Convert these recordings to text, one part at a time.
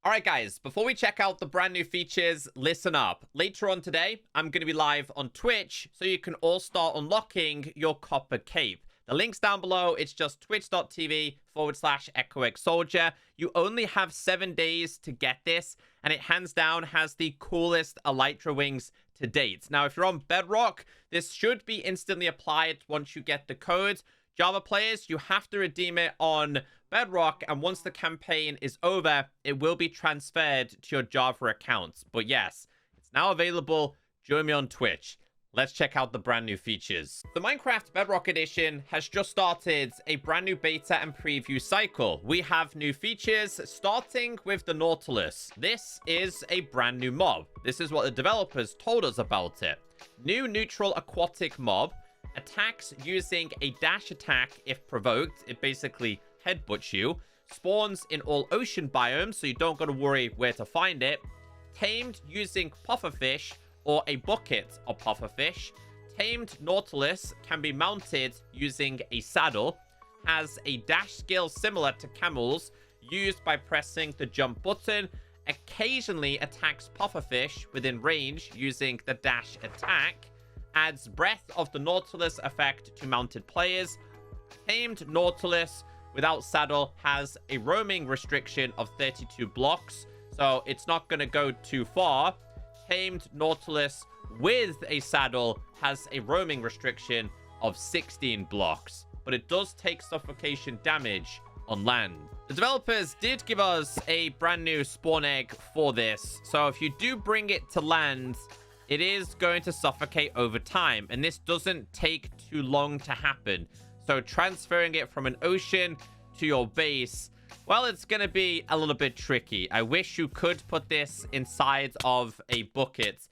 All right, guys, before we check out the brand new features, listen up. Later on today, I'm going to be live on Twitch, so you can all start unlocking your copper cape. The link's down below. It's just twitch.tv/EchoXSoldier. You only have 7 days to get this, and it hands down has the coolest elytra wings to date. Now, if you're on Bedrock, this should be instantly applied once you get the code. Java players, you have to redeem it on Bedrock, and once the campaign is over, it will be transferred to your Java account. But yes, it's now available. Join me on Twitch. Let's check out the brand new features. The Minecraft Bedrock Edition has just started a brand new beta and preview cycle. We have new features, starting with the Nautilus. This is a brand new mob. This is what the developers told us about it. New neutral aquatic mob. Attacks using a dash attack if provoked. It basically headbutts you. Spawns in all ocean biomes, so you don't got to worry where to find it. Tamed using pufferfish or a bucket of pufferfish. Tamed Nautilus can be mounted using a saddle. Has a dash skill similar to camels, used by pressing the jump button. Occasionally attacks pufferfish within range using the dash attack. Adds Breath of the Nautilus effect to mounted players. Tamed Nautilus without saddle has a roaming restriction of 32 blocks, so it's not going to go too far. Tamed Nautilus with a saddle has a roaming restriction of 16 blocks, but it does take suffocation damage on land. The developers did give us a brand new spawn egg for this, so if you do bring it to land, it is going to suffocate over time, and this doesn't take too long to happen. So transferring it from an ocean to your base, well, it's going to be a little bit tricky. I wish you could put this inside of a bucket,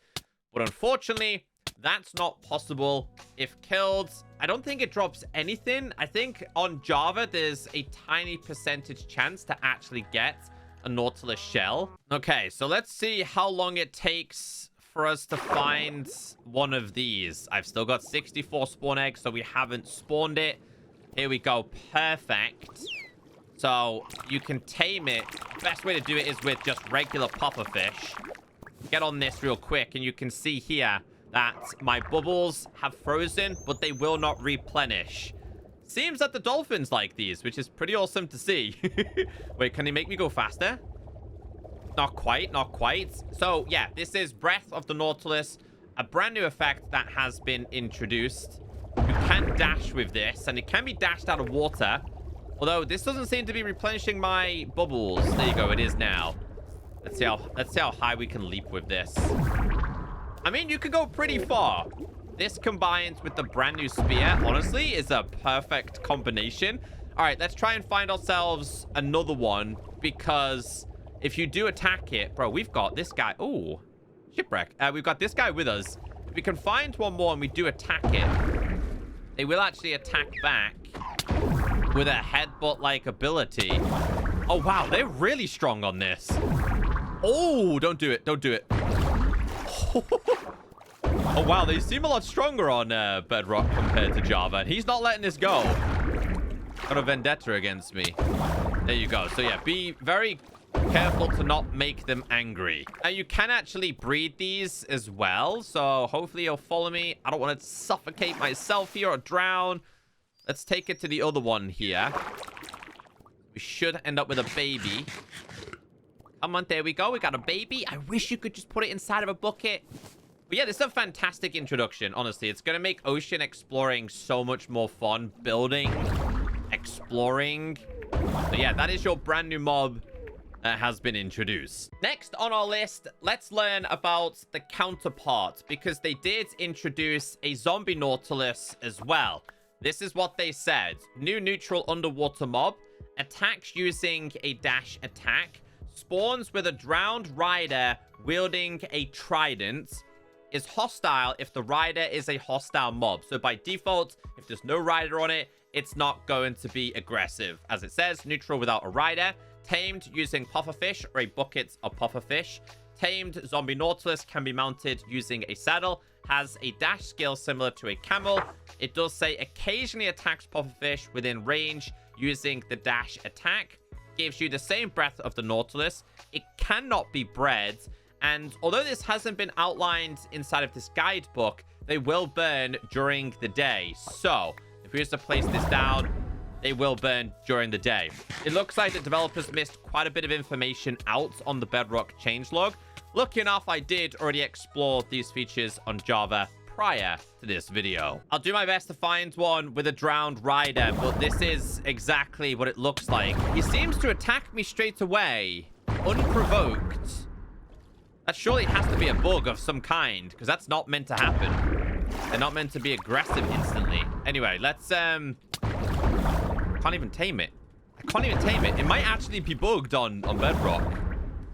but unfortunately, that's not possible. If killed, I don't think it drops anything. I think on Java, there's a tiny percentage chance to actually get a Nautilus shell. Okay, so let's see how long it takes for us to find one of these. I've still got 64 spawn eggs, so we haven't spawned it. Here we go. Perfect. So you can tame it. Best way to do it is with just regular pufferfish. Get on this real quick, and you can see here that my bubbles have frozen, but they will not replenish. Seems that the dolphins like these, which is pretty awesome to see. Wait, can they make me go faster? Not quite, not quite. So, yeah, this is Breath of the Nautilus, a brand new effect that has been introduced. You can dash with this, and it can be dashed out of water. Although, this doesn't seem to be replenishing my bubbles. There you go, it is now. Let's see how high we can leap with this. I mean, you could go pretty far. This combined with the brand new spear, honestly, is a perfect combination. All right, let's try and find ourselves another one, because if you do attack it, bro, we've got this guy. Oh, shipwreck. We've got this guy with us. If we can find one more and we do attack it, they will actually attack back with a headbutt-like ability. Oh, wow. They're really strong on this. Oh, don't do it. Don't do it. Oh, wow. They seem a lot stronger on Bedrock compared to Java. And he's not letting this go. Got a vendetta against me. There you go. So, yeah, be very careful to not make them angry. Now, you can actually breed these as well, so hopefully you'll follow me. I don't want to suffocate myself here or drown. Let's take it to the other one here. We should end up with a baby. Come on, there we go. We got a baby. I wish you could just put it inside of a bucket. But yeah, this is a fantastic introduction, honestly. It's going to make ocean exploring so much more fun. Building, exploring. So yeah, that is your brand new mob that has been introduced. Next on our list, let's learn about the counterpart, because they did introduce a zombie Nautilus as well. This is what they said. New neutral underwater mob. Attacks using a dash attack. Spawns with a drowned rider wielding a trident. Is hostile if the rider is a hostile mob. So by default, if there's no rider on it, it's not going to be aggressive. As it says, neutral without a rider. Tamed using pufferfish or a bucket of pufferfish. Tamed zombie Nautilus can be mounted using a saddle. Has a dash skill similar to a camel. It does say occasionally attacks pufferfish within range using the dash attack. gives you the same breath of the Nautilus. It cannot be bred. And although this hasn't been outlined inside of this guidebook, they will burn during the day. So if we were to place this down, they will burn during the day. It looks like the developers missed quite a bit of information out on the Bedrock changelog. Lucky enough, I did already explore these features on Java prior to this video. I'll do my best to find one with a drowned rider, but this is exactly what it looks like. He seems to attack me straight away, unprovoked. That surely has to be a bug of some kind, because that's not meant to happen. They're not meant to be aggressive instantly. Anyway, let's, can't even tame it. I can't even tame it. It might actually be bugged on Bedrock.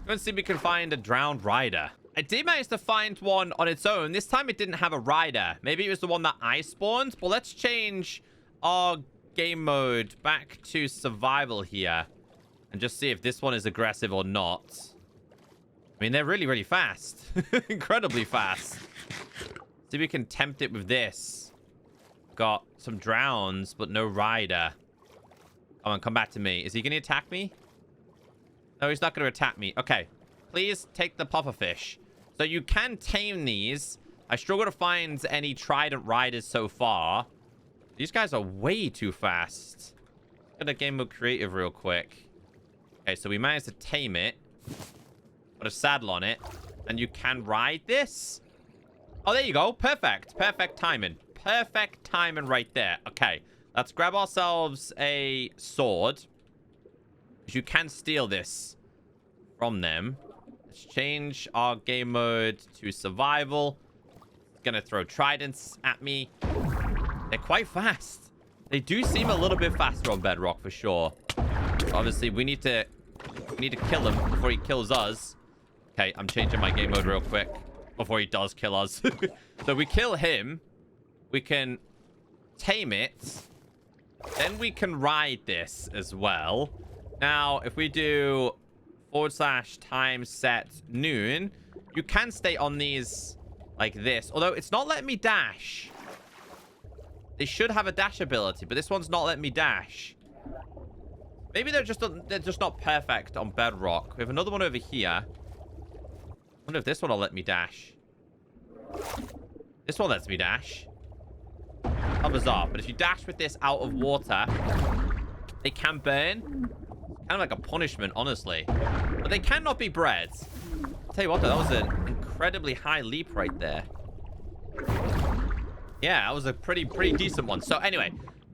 Let's see if we can find a drowned rider. I did manage to find one on its own. This time it didn't have a rider. Maybe it was the one that I spawned. But let's change our game mode back to survival here. And just see if this one is aggressive or not. I mean, they're really, really fast. Incredibly fast. See if we can tempt it with this. Got some drowns, but no rider. Come on, come back to me. Is he going to attack me? No, he's not going to attack me. Okay. Please take the pufferfish. So you can tame these. I struggle to find any trident riders so far. These guys are way too fast. Get a game mode creative real quick. Okay, so we managed to tame it. Put a saddle on it. And you can ride this. Oh, there you go. Perfect. Perfect timing. Perfect timing right there. Okay. Let's grab ourselves a sword. You can steal this from them. Let's change our game mode to survival. It's gonna throw tridents at me. They're quite fast. They do seem a little bit faster on Bedrock for sure. Obviously, we need to kill him before he kills us. Okay, I'm changing my game mode real quick before he does kill us. So we kill him. We can tame it. Then we can ride this as well. Now, if we do /time set noon, you can stay on these like this. Although it's not letting me dash. They should have a dash ability, but this one's not letting me dash. Maybe they're just not perfect on Bedrock. We have another one over here. I wonder if this one will let me dash. This one lets me dash. How bizarre. But if you dash with this out of water, they can burn. Kind of like a punishment, honestly. But they cannot be bred. I'll tell you what, though, that was an incredibly high leap right there. Yeah, that was a pretty decent one. So anyway,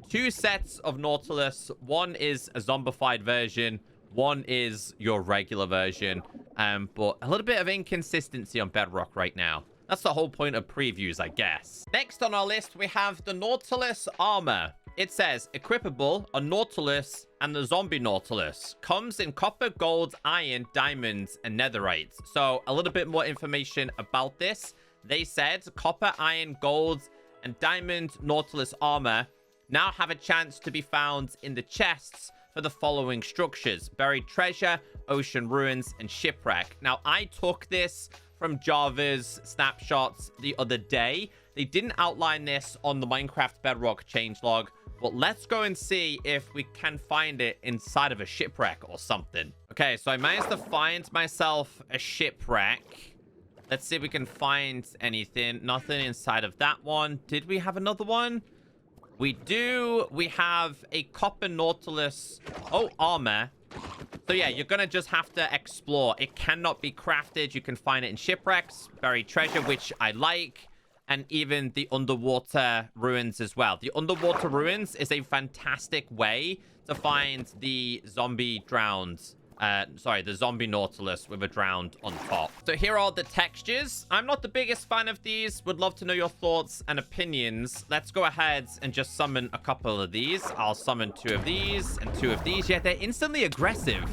2 sets of Nautilus. One is a zombified version. One is your regular version. But a little bit of inconsistency on Bedrock right now. That's the whole point of previews, I guess. Next on our list, we have the Nautilus Armor. It says, equipable, a Nautilus and the zombie Nautilus. Comes in copper, gold, iron, diamonds, and netherite. So a little bit more information about this. They said copper, iron, gold, and diamond Nautilus Armor now have a chance to be found in the chests for the following structures: buried treasure, ocean ruins, and shipwreck. Now, I took this from Java's snapshots the other day. They didn't outline this on the Minecraft Bedrock changelog, but let's go and see if we can find it inside of a shipwreck or something. Okay, so I managed to find myself a shipwreck. Let's see if we can find anything. Nothing inside of that one. Did we have another one? We do. We have a copper Nautilus. Oh, armor. So yeah, you're gonna just have to explore. It cannot be crafted. You can find it in shipwrecks, buried treasure, which I like, and even the underwater ruins as well. The underwater ruins is a fantastic way to find the zombie drowned. The zombie Nautilus with a drowned on top. So here are the textures. I'm not the biggest fan of these. Would love to know your thoughts and opinions. Let's go ahead and just summon a couple of these. I'll summon 2 of these and 2 of these. Yeah, they're instantly aggressive.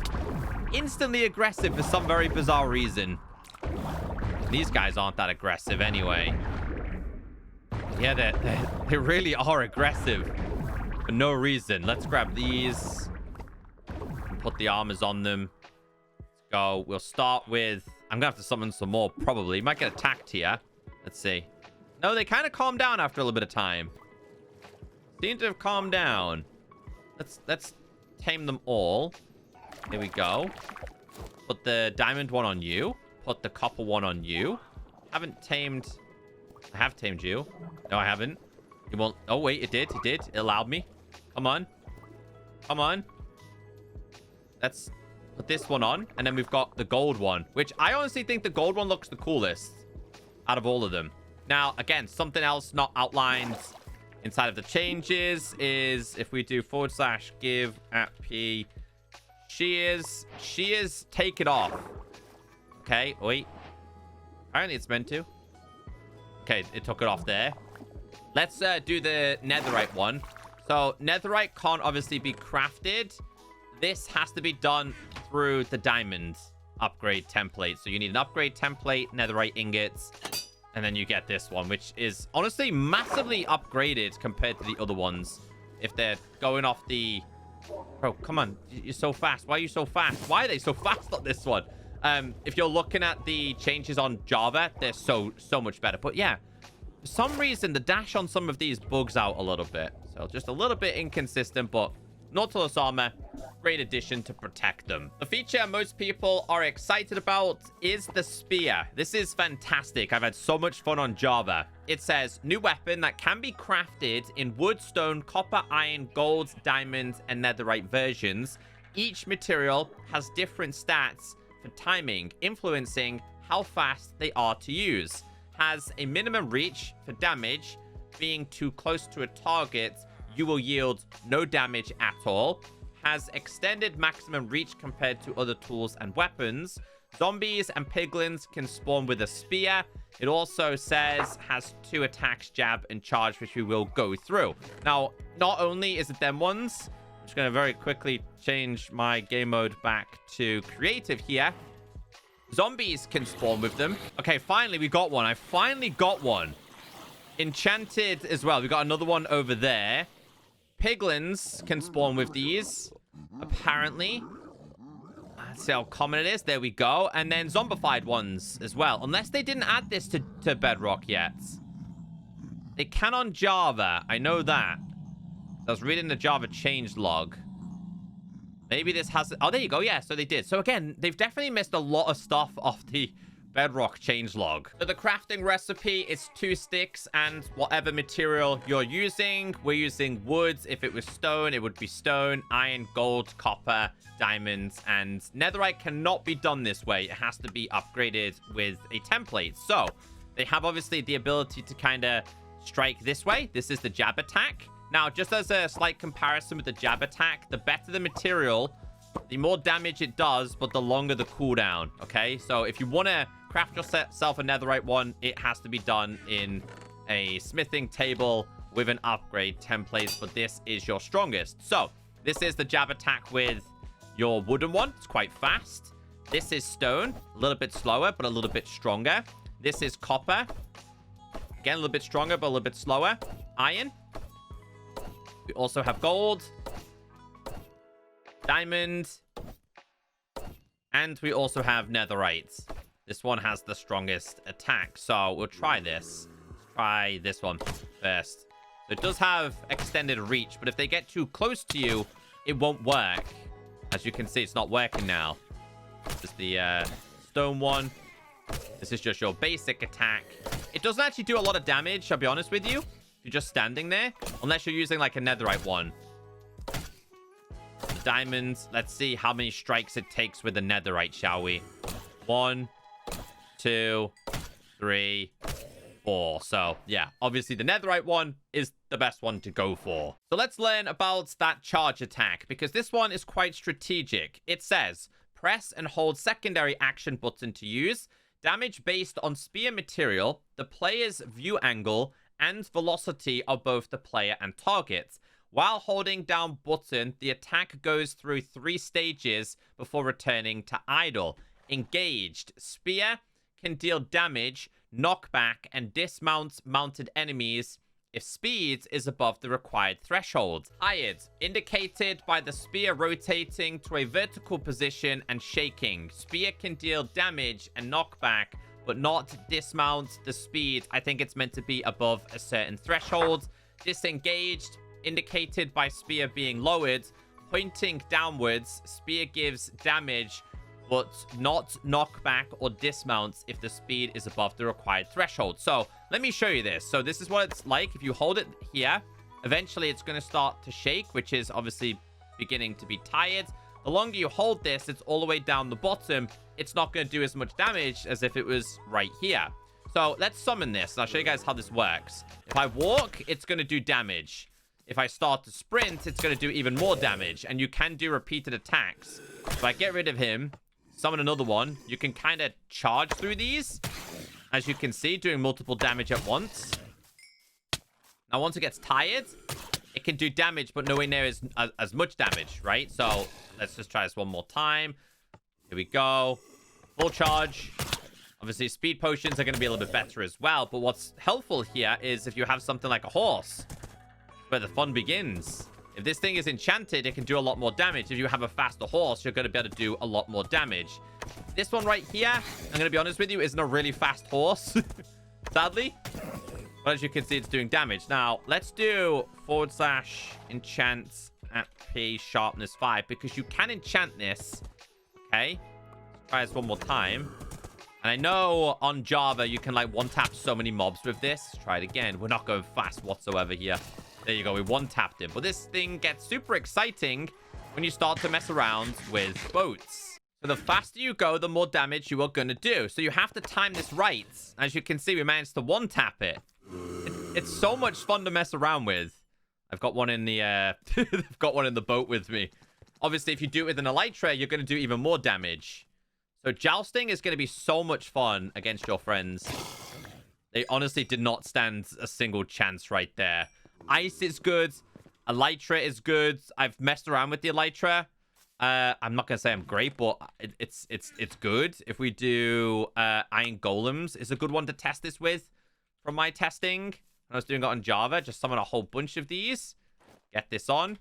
Instantly aggressive for some very bizarre reason. These guys aren't that aggressive anyway. Yeah, they really are aggressive for no reason. Let's grab these. Put the armors on them. Let's go. We'll start with... I'm gonna have to summon some more, probably. Might get attacked here. Let's see. No, they kind of calm down after a little bit of time. Seem to have calmed down. Let's tame them all. Here we go. Put the diamond one on you. Put the copper one on you. Haven't tamed... I have tamed you. No, I haven't. You won't... Oh, wait, it did. It did. It allowed me. Come on. Come on. Let's put this one on. And then we've got the gold one, which I honestly think the gold one looks the coolest out of all of them. Now, again, something else not outlined inside of the changes is if we do / give at P shears, take it off. Okay, wait. Apparently it's meant to. Okay, it took it off there. Let's do the netherite one. So netherite can't obviously be crafted. This has to be done through the diamond upgrade template. So you need an upgrade template, netherite ingots, and then you get this one, which is honestly massively upgraded compared to the other ones. If they're going off the... Bro, come on. You're so fast. Why are you so fast? Why are they so fast on this one? If you're looking at the changes on Java, they're so much better. But yeah, for some reason, the dash on some of these bugs out a little bit. So just a little bit inconsistent, but Nautilus Armor, great addition to protect them. The feature most people are excited about is the spear. This is fantastic. I've had so much fun on Java. It says, new weapon that can be crafted in wood, stone, copper, iron, gold, diamonds, and netherite versions. Each material has different stats for timing, influencing how fast they are to use. Has a minimum reach for damage. Being too close to a target, you will yield no damage at all. Has extended maximum reach compared to other tools and weapons. Zombies and piglins can spawn with a spear. It also says has 2 attacks, jab, and charge, which we will go through. Now, not only is it them ones, I'm just going to very quickly change my game mode back to creative here. Zombies can spawn with them. Okay, finally, we got one. I finally got one. Enchanted as well. We got another one over there. Piglins can spawn with these, apparently. Let's see how common it is. There we go. And then zombified ones as well. Unless they didn't add this to Bedrock yet. They can on Java. I know that. I was reading the Java change log. Maybe this has... Oh, there you go. Yeah, so they did. So again, they've definitely missed a lot of stuff off the Bedrock changelog. So the crafting recipe is 2 sticks and whatever material you're using. We're using wood. If it was stone, it would be stone, iron, gold, copper, diamonds, and netherite cannot be done this way. It has to be upgraded with a template. So they have obviously the ability to kind of strike this way. This is the jab attack. Now, just as a slight comparison with the jab attack, the better the material, the more damage it does, but the longer the cooldown, okay? So if you want to craft yourself a netherite one, it has to be done in a smithing table with an upgrade template, but this is your strongest. So this is the jab attack with your wooden one. It's quite fast. This is stone, a little bit slower, but a little bit stronger. This is copper. Again, a little bit stronger, but a little bit slower. Iron. We also have gold. Diamond. And we also have netherite. This one has the strongest attack. So we'll try this. Let's try this one first. So it does have extended reach, but if they get too close to you, it won't work. As you can see, it's not working now. This is the stone one. This is just your basic attack. It doesn't actually do a lot of damage, I'll be honest with you. If you're just standing there. Unless you're using like a netherite one. The diamonds. Let's see how many strikes it takes with the netherite, shall we? 1, 2, 3, 4. So, yeah. Obviously, the netherite one is the best one to go for. So, let's learn about that charge attack. Because this one is quite strategic. It says, press and hold secondary action button to use. Damage based on spear material, the player's view angle, and velocity of both the player and target. While holding down button, the attack goes through 3 stages before returning to idle. Engaged. Spear can deal damage, knockback, and dismount mounted enemies if speed is above the required threshold. Hired. Indicated by the spear rotating to a vertical position and shaking. Spear can deal damage and knockback, but not dismount the speed. I think it's meant to be above a certain threshold. Disengaged. Indicated by spear being lowered. pointing downwards, spear gives damage, but not knockback or dismounts if the speed is above the required threshold. So let me show you this. So this is what it's like. If you hold it here, eventually it's going to start to shake, which is obviously beginning to be tired. The longer you hold this, it's all the way down the bottom. It's not going to do as much damage as if it was right here. So let's summon this, and I'll show you guys how this works. If I walk, it's going to do damage. If I start to sprint, it's going to do even more damage, and you can do repeated attacks. If I get rid of him, summon another one, you can kind of charge through these, as you can see, doing multiple damage at once. Now, once it gets tired, it can do damage, but nowhere near as much damage, right? So let's just try this one more time. Here we go. Full charge. Obviously, speed potions are going to be a little bit better as well, but what's helpful here is if you have something like a horse, where the fun begins. If this thing is enchanted, it can do a lot more damage. If you have a faster horse, you're going to be able to do a lot more damage. This one right here, I'm going to be honest with you, isn't a really fast horse, sadly. But as you can see, it's doing damage. Now, let's do / enchant at P sharpness 5, because you can enchant this. Okay. Let's try this one more time. And I know on Java, you can like one-tap so many mobs with this. Try it again. We're not going fast whatsoever here. There you go. We one-tapped him. But this thing gets super exciting when you start to mess around with boats. So the faster you go, the more damage you are going to do. So you have to time this right. As you can see, we managed to one-tap it. It's so much fun to mess around with. I've got one in the I've got one in the boat with me. Obviously, if you do it with an elytra, you're going to do even more damage. So jousting is going to be so much fun against your friends. They honestly did not stand a single chance right there. Ice is good. Elytra is good. I've messed around with the elytra. I'm not gonna say I'm great, but it's good. If we do iron golems, is a good one to test this with. From my testing, when I was doing it on Java, just summon a whole bunch of these. Get this on.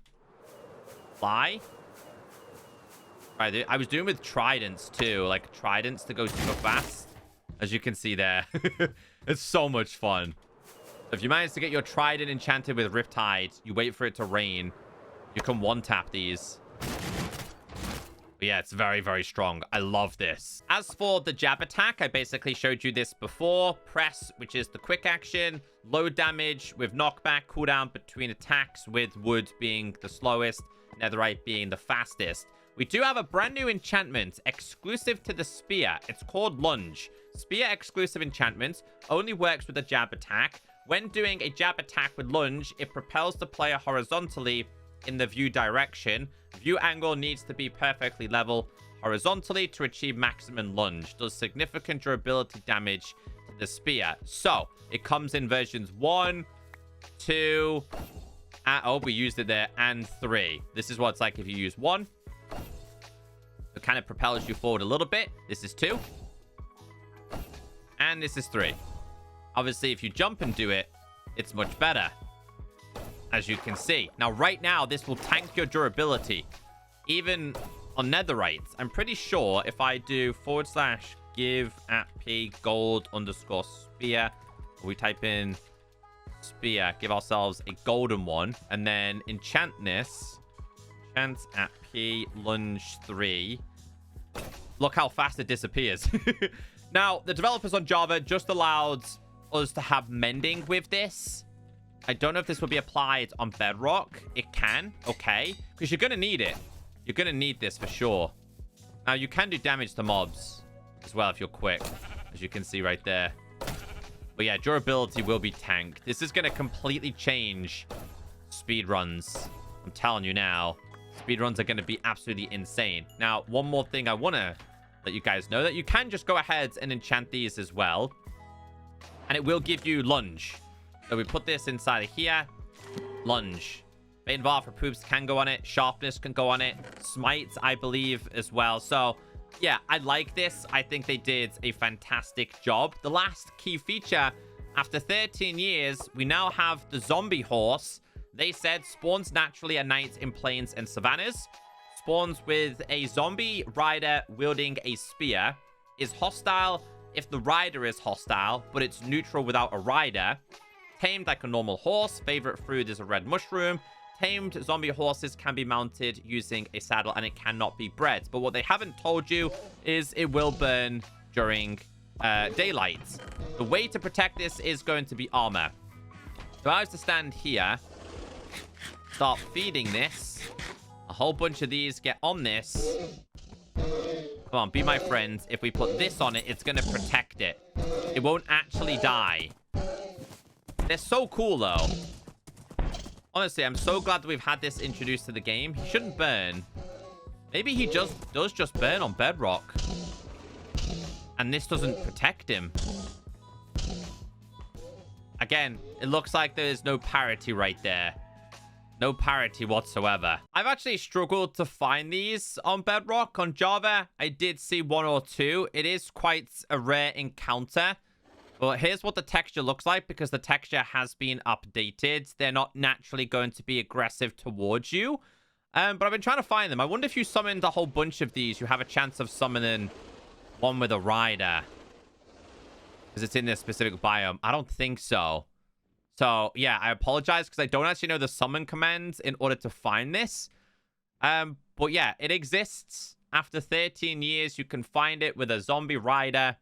Fly. Right, I was doing with tridents too, like tridents to go super fast. As you can see there, it's so much fun. If you manage to get your trident enchanted with Riptide, you wait for it to rain. You can one-tap these. But yeah, it's very, very strong. I love this. As for the jab attack, I basically showed you this before. Press, which is the quick action. Low damage with knockback. Cooldown between attacks, with wood being the slowest. Netherite being the fastest. We do have a brand new enchantment exclusive to the spear. It's called Lunge. Spear exclusive enchantment. Only works with a jab attack. When doing a jab attack with Lunge, it propels the player horizontally in the view direction. View angle needs to be perfectly level horizontally to achieve maximum lunge. Does significant durability damage to the spear. So, it comes in versions 1, 2, oh, we used it there, and 3. This is what it's like if you use 1. It kind of propels you forward a little bit. This is 2. And this is 3. Obviously, if you jump and do it, it's much better, as you can see. Now, right now, this will tank your durability, even on netherite. I'm pretty sure if I do / give at P gold _ spear, we type in spear, give ourselves a golden one, and then enchant this, enchant at P lunge 3. Look how fast it disappears. Now, the developers on Java just allowed us to have mending with this. I don't know if this will be applied on Bedrock. It can, okay, because you're going to need it. You're going to need this for sure. Now, you can do damage to mobs as well if you're quick, as you can see right there. But yeah, durability will be tanked. This is going to completely change speedruns. I'm telling you now, speedruns are going to be absolutely insane. Now, one more thing I want to let you guys know, that you can just go ahead and enchant these as well. And it will give you Lunge. So we put this inside of here. Lunge. Bane Bar for Poops can go on it. Sharpness can go on it. Smite, I believe, as well. So, yeah, I like this. I think they did a fantastic job. The last key feature, after 13 years, we now have the zombie horse. They said spawns naturally at night in plains and savannas. Spawns with a zombie rider wielding a spear. Is hostile if the rider is hostile, but it's neutral without a rider. Tamed like a normal horse. Favorite food is a red mushroom. Tamed zombie horses can be mounted using a saddle, and it cannot be bred. But what they haven't told you is it will burn during daylight. The way to protect this is going to be armor. So I was to stand here, start feeding this. A whole bunch of these get on this. Come on, be my friend. If we put this on it, it's going to protect it. It won't actually die. They're so cool, though. Honestly, I'm so glad that we've had this introduced to the game. He shouldn't burn. Maybe he does just burn on Bedrock. And this doesn't protect him. Again, it looks like there's no parity right there. No parity whatsoever. I've actually struggled to find these on Bedrock. On Java, I did see one or two. It is quite a rare encounter. But here's what the texture looks like, because the texture has been updated. They're not naturally going to be aggressive towards you. But I've been trying to find them. I wonder if you summoned a whole bunch of these, you have a chance of summoning one with a rider. Because it's in this specific biome. I don't think so. So, yeah, I apologize because I don't actually know the summon commands in order to find this. But yeah, it exists. After 13 years, you can find it with a zombie rider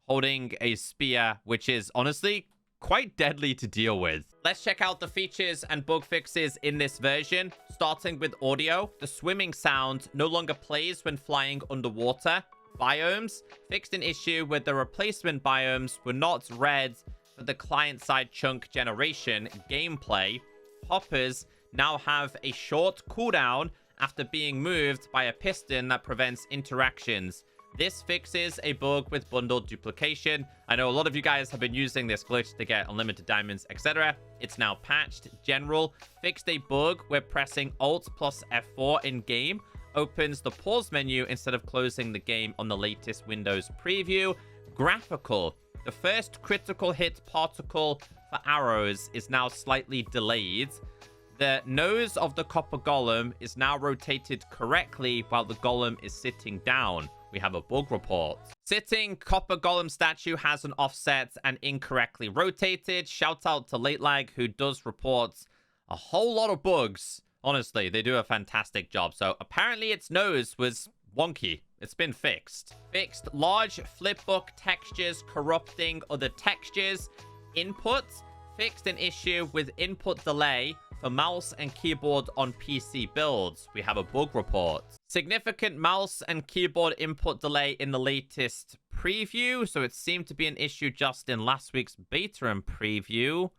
holding a spear, which is honestly quite deadly to deal with. Let's check out the features and bug fixes in this version. Starting with audio, the swimming sound no longer plays when flying underwater. Biomes, fixed an issue where the replacement biomes were not read for the client-side chunk generation gameplay. Hoppers now have a short cooldown after being moved by a piston that prevents interactions. This fixes a bug with bundle duplication. I know a lot of you guys have been using this glitch to get unlimited diamonds, etc. It's now patched. General fixed a bug where pressing Alt plus F4 in-game opens the pause menu instead of closing the game on the latest Windows preview. Graphical. The first critical hit particle for arrows is now slightly delayed. The nose of the copper golem is now rotated correctly while the golem is sitting down. We have a bug report. Sitting copper golem statue has an offset and incorrectly rotated. Shout out to Late Lag, who does report a whole lot of bugs. Honestly, they do a fantastic job. So apparently its nose was wonky. It's been fixed. Fixed large flipbook textures corrupting other textures. Input fixed an issue with input delay for mouse and keyboard on PC builds. We have a bug report. Significant mouse and keyboard input delay in the latest preview. So it seemed to be an issue just in last week's beta and preview.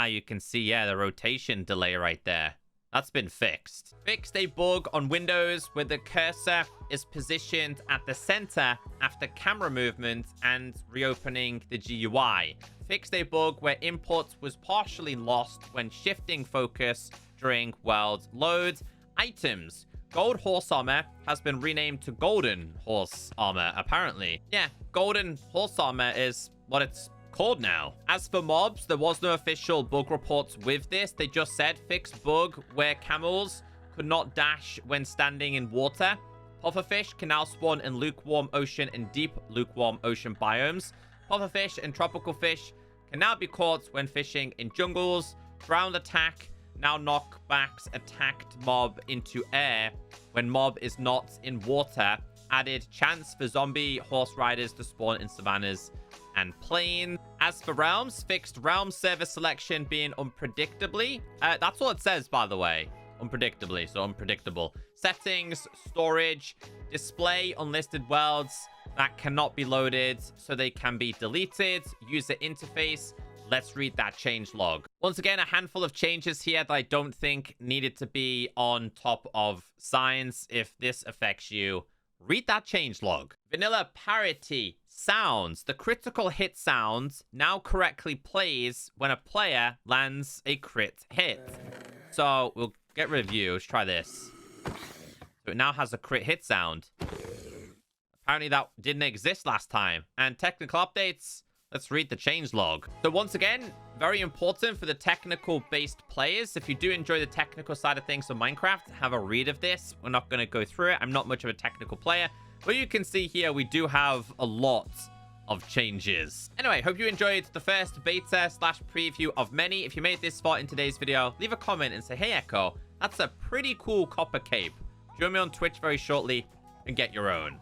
You can see, yeah, the rotation delay right there. That's been fixed. Fixed a bug on Windows where the cursor is positioned at the center after camera movement and reopening the GUI. Fixed a bug where input was partially lost when shifting focus during world load. Items. Gold horse armor has been renamed to golden horse armor, apparently. Yeah, golden horse armor is what it's called now. As for mobs, there was no official bug reports with this. They just said fixed bug where camels could not dash when standing in water. Pufferfish can now spawn in lukewarm ocean and deep lukewarm ocean biomes. Pufferfish and tropical fish can now be caught when fishing in jungles. Ground attack now knockbacks attacked mob into air when mob is not in water. Added chance for zombie horse riders to spawn in savannas and plains. As for realms, fixed realm server selection being unpredictably. That's all it says, by the way. Unpredictably, so unpredictable. Settings, storage, display unlisted worlds that cannot be loaded, so they can be deleted. User interface. Let's read that change log. Once again, a handful of changes here that I don't think needed to be on top of signs. If this affects you, read that change log. Vanilla parity sounds. The critical hit sound now correctly plays when a player lands a crit hit. So we'll get rid of you. Let's try this. So it now has a crit hit sound. Apparently that didn't exist last time. And technical updates. Let's read the change log. So once again, very important for the technical-based players. If you do enjoy the technical side of things of Minecraft, have a read of this. We're not going to go through it. I'm not much of a technical player. But you can see here, we do have a lot of changes. Anyway, hope you enjoyed the first beta slash preview of many. If you made this far in today's video, leave a comment and say, hey, Echo, that's a pretty cool copper cape. Join me on Twitch very shortly and get your own.